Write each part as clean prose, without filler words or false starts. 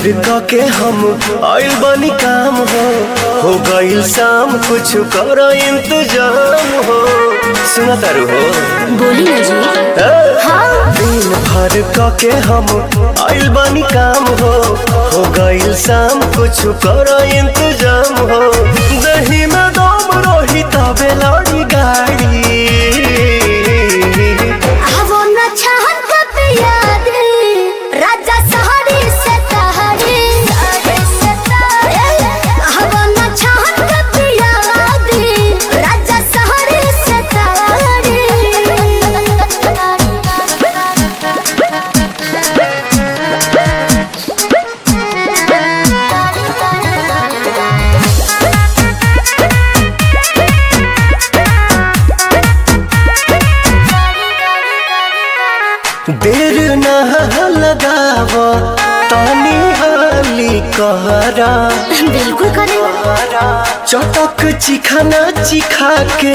भर के हम आइल बनी काम हो गइल शाम कुछ कर इंतजाम हो। सुना तारू हो बोली ना जी। हाँ। दिन भर के हम आइल बनी काम हो गइल शाम कुछ कर इंतजाम हो। दही में दम रही तबे लड़ी गाड़ी देर न लगाव तानी हाली कहरा बिल्कुल करे। चटक चिखाना चिखा के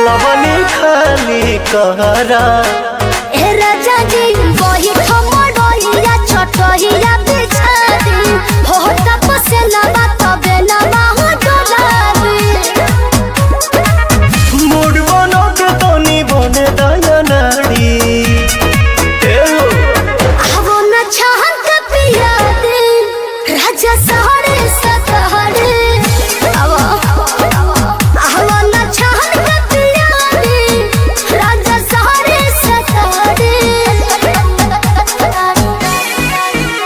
लवने खाली कहरा। ए राजा जी वही खमडोइया छोटोइया बिछा दी हो तपसे लबा